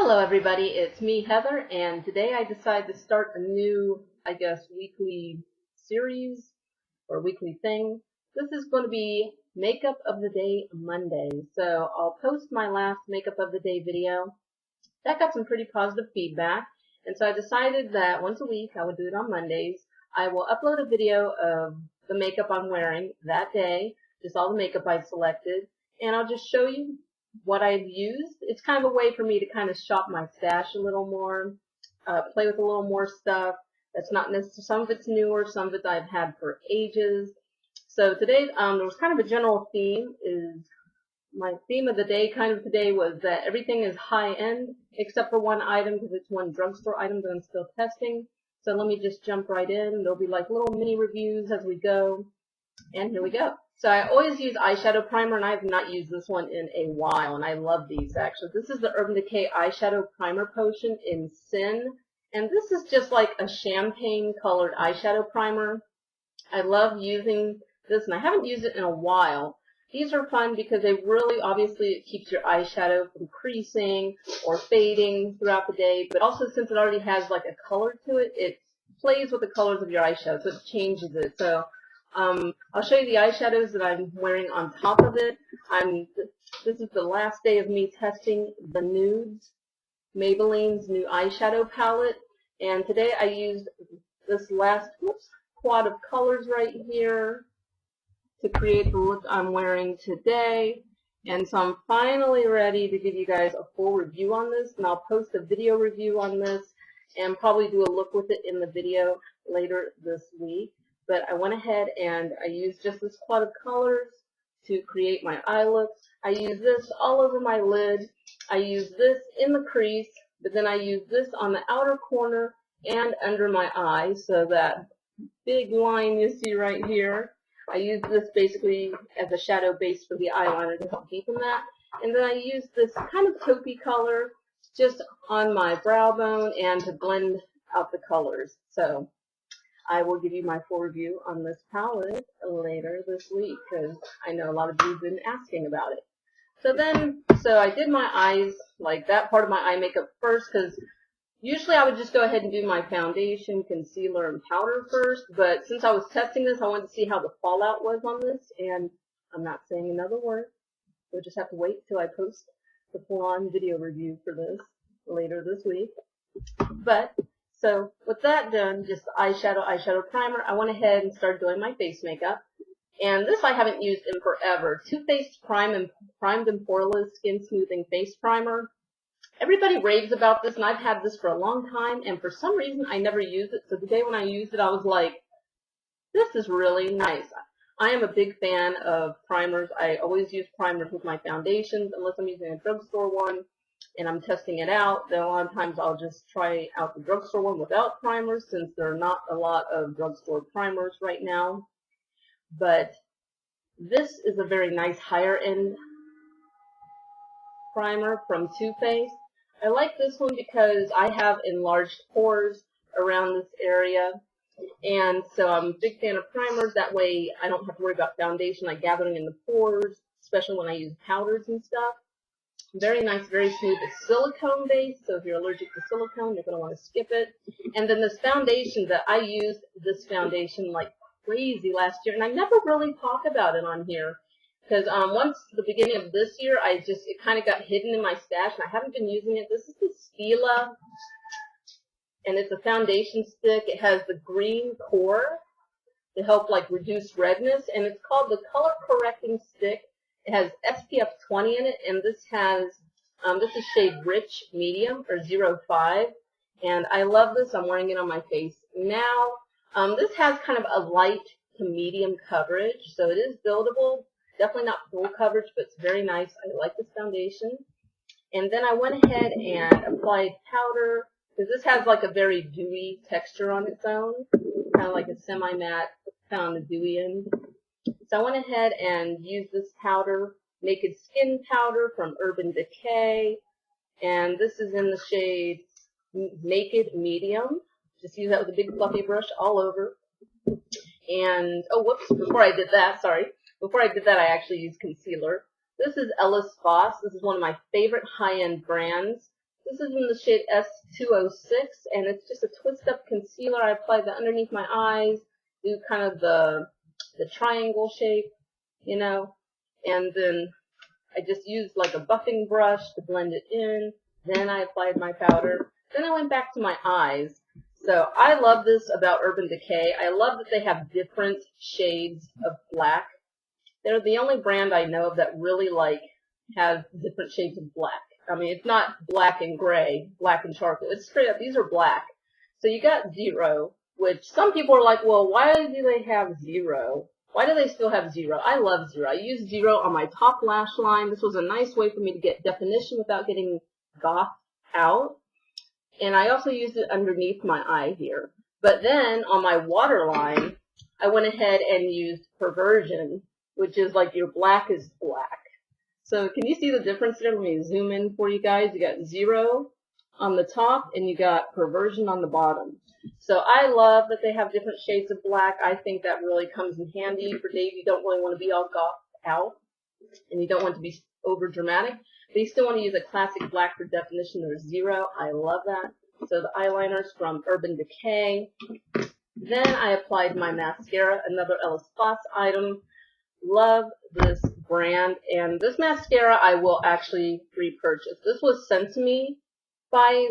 Hello everybody, it's me Heather, and today I decided to start a new, weekly series or weekly thing. This is going to be Makeup of the Day Monday. So I'll post my last Makeup of the Day video. That got some pretty positive feedback, and so I decided that once a week I would do it on Mondays. I will upload a video of the makeup I'm wearing that day, just all the makeup I selected, and I'll just show you what I've used. It's kind of a way for me to kind of shop my stash a little more, play with a little more stuff that's not necessarily, some of it's newer, some of it I've had for ages. So today, there was kind of a general theme. My theme of the day kind of today was that everything is high end except for one item, because it's one drugstore item that I'm still testing. So let me just jump right in. There'll be like little mini reviews as we go, and here we go. So I always use eyeshadow primer, and I have not used this one in a while, and I love these actually. This is the Urban Decay Eyeshadow Primer Potion in Sin, and this is just like a champagne colored eyeshadow primer. I love using this, and I haven't used it in a while. These are fun because they really, obviously, it keeps your eyeshadow from creasing or fading throughout the day, but also since it already has like a color to it, it plays with the colors of your eyeshadow, so it changes it. So I'll show you the eyeshadows that I'm wearing on top of it. This is the last day of me testing the Nudes, Maybelline's new eyeshadow palette, and today I used this last quad of colors right here to create the look I'm wearing today. And so I'm finally ready to give you guys a full review on this, and I'll post a video review on this and probably do a look with it in the video later this week. But I went ahead and I used just this quad of colors to create my eye look. I use this all over my lid. I use this in the crease, but then I use this on the outer corner and under my eye, so that big line you see right here. I use this basically as a shadow base for the eyeliner to help deepen that. And then I use this kind of taupey color just on my brow bone and to blend out the colors. So I will give you my full review on this palette later this week, because I know a lot of you have been asking about it. So I did my eyes, like that part of my eye makeup first, because usually I would just go ahead and do my foundation, concealer, and powder first, but since I was testing this, I wanted to see how the fallout was on this, and I'm not saying another word. You'll just have to wait till I post the full-on video review for this later this week. So with that done, just the eyeshadow primer, I went ahead and started doing my face makeup. And this I haven't used in forever. Too Faced Primed and Poreless Skin Smoothing Face Primer. Everybody raves about this, and I've had this for a long time, and for some reason I never used it. So the day when I used it, I was like, this is really nice. I am a big fan of primers. I always use primers with my foundations, unless I'm using a drugstore one and I'm testing it out. Then a lot of times I'll just try out the drugstore one without primers, since there are not a lot of drugstore primers right now. But this is a very nice higher end primer from Too Faced. I like this one because I have enlarged pores around this area, and so I'm a big fan of primers. That way I don't have to worry about foundation like gathering in the pores, especially when I use powders and stuff. Very nice, very smooth. It's silicone based, so if you're allergic to silicone, you're going to want to skip it. And then this foundation, that I used this foundation like crazy last year, and I never really talk about it on here, because once the beginning of this year, it kind of got hidden in my stash, and I haven't been using it. This is the Stila, and it's a foundation stick. It has the green core to help like reduce redness, and it's called the Color Correcting Stick. It has SPF 20 in it, and this is shade Rich Medium, or 05, and I love this. I'm wearing it on my face now. This has kind of a light to medium coverage, so it is buildable. Definitely not full coverage, but it's very nice. I like this foundation. And then I went ahead and applied powder, because this has like a very dewy texture on its own, kind of like a semi-matte, kind of on the dewy end. So I went ahead and used this powder, Naked Skin Powder from Urban Decay, and this is in the shade Naked Medium. Just use that with a big fluffy brush all over. And, oh whoops, before I did that, I actually used concealer. This is Ellis Foss. This is one of my favorite high-end brands. This is in the shade S206, and it's just a twist-up concealer. I applied that underneath my eyes, do kind of the triangle shape, you know, and then I just used like a buffing brush to blend it in. Then I applied my powder. Then I went back to my eyes. So I love this about Urban Decay. I love that they have different shades of black. They're the only brand I know of that really like has different shades of black. I mean, it's not black and gray, black and charcoal. It's straight up, these are black. So you got Zero, which some people are like, well, why do they have Zero? Why do they still have Zero? I love Zero. I use Zero on my top lash line. This was a nice way for me to get definition without getting goth out. And I also used it underneath my eye here. But then on my waterline, I went ahead and used Perversion, which is like your black is black. So can you see the difference there? Let me zoom in for you guys. You got Zero on the top and you got Perversion on the bottom. So I love that they have different shades of black. I think that really comes in handy for days you don't really want to be all goth out and you don't want to be over dramatic, but you still want to use a classic black for definition. There's Zero. I love that. So the eyeliners from Urban Decay. Then I applied my mascara, another Ellis Foss item. Love this brand, and this mascara I will actually repurchase. This was sent to me by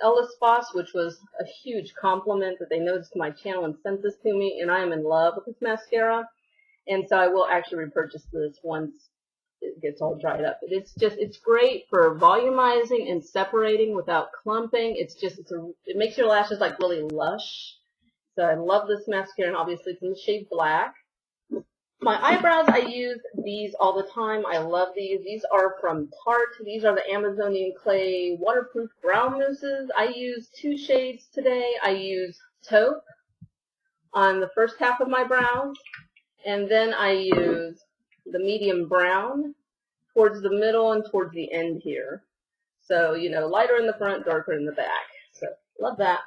Ellis Foss, which was a huge compliment that they noticed my channel and sent this to me, and I am in love with this mascara, and so I will actually repurchase this once it gets all dried up. But it's great for volumizing and separating without clumping. It makes your lashes like really lush. So I love this mascara, and obviously it's in the shade black. My eyebrows, I use these all the time. I love these. These are from Tarte. These are the Amazonian Clay Waterproof Brow Mousses. I use two shades today. I use Taupe on the first half of my brows, and then I use the medium brown towards the middle and towards the end here. So, you know, lighter in the front, darker in the back. So, love that.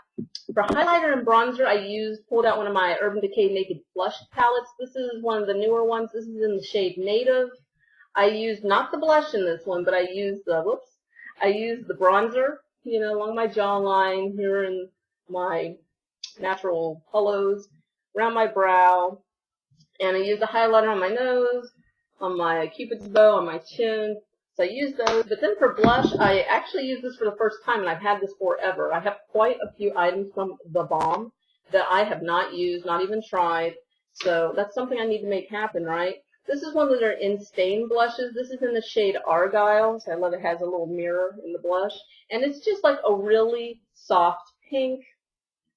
For highlighter and bronzer, I pulled out one of my Urban Decay Naked Blush palettes. This is one of the newer ones. This is in the shade Native. I used not the blush in this one, but I used the bronzer, you know, along my jawline, here in my natural hollows, around my brow. And I used a highlighter on my nose, on my Cupid's bow, on my chin. So I use those, but then for blush, I actually use this for the first time, and I've had this forever. I have quite a few items from The Balm that I have not used, not even tried, so that's something I need to make happen, right? This is one of their in-stain blushes. This is in the shade Argyle, so I love it has a little mirror in the blush, and it's just like a really soft pink.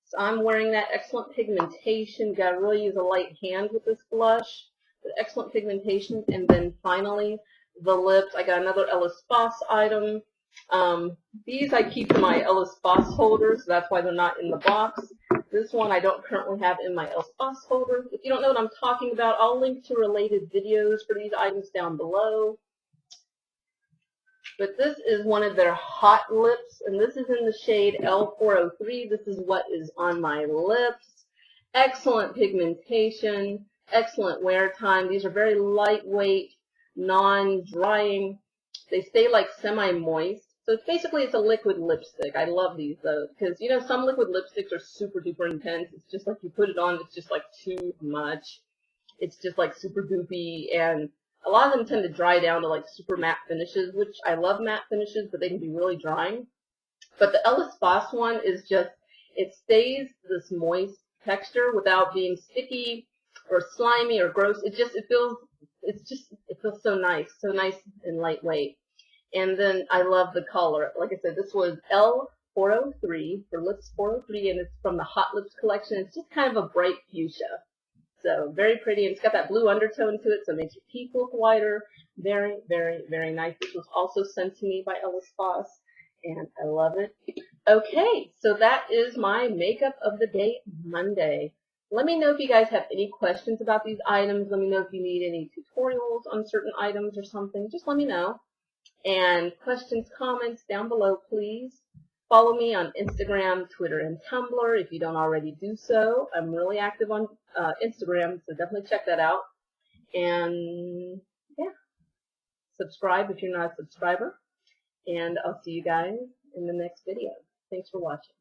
So I'm wearing that. Excellent pigmentation. You gotta really use a light hand with this blush, but excellent pigmentation. And then finally, the lips. I got another Ellis Foss item. These I keep in my Ellis Foss holder, so that's why they're not in the box. This one I don't currently have in my Ellis Foss holder. If you don't know what I'm talking about, I'll link to related videos for these items down below. But this is one of their hot lips, and this is in the shade L403. This is what is on my lips. Excellent pigmentation, excellent wear time. These are very lightweight, non-drying. They stay like semi-moist. So it's a liquid lipstick. I love these though, because you know some liquid lipsticks are super duper intense. It's just like you put it on, it's just like too much. It's just like super goopy, and a lot of them tend to dry down to like super matte finishes, which I love matte finishes, but they can be really drying. But the Ellis Foss one is just, it stays this moist texture without being sticky or slimy or gross. It feels so nice and lightweight. And then I love the color. Like I said, this was L403 for Lips 403, and it's from the Hot Lips collection. It's just kind of a bright fuchsia. So very pretty, and it's got that blue undertone to it, so it makes your teeth look whiter. Very, very, very nice. This was also sent to me by Ellis Foss, and I love it. Okay, so that is my makeup of the day Monday. Let me know if you guys have any questions about these items. Let me know if you need any tutorials on certain items or something. Just let me know. And questions, comments down below, please. Follow me on Instagram, Twitter, and Tumblr if you don't already do so. I'm really active on Instagram, so definitely check that out. And yeah, subscribe if you're not a subscriber. And I'll see you guys in the next video. Thanks for watching.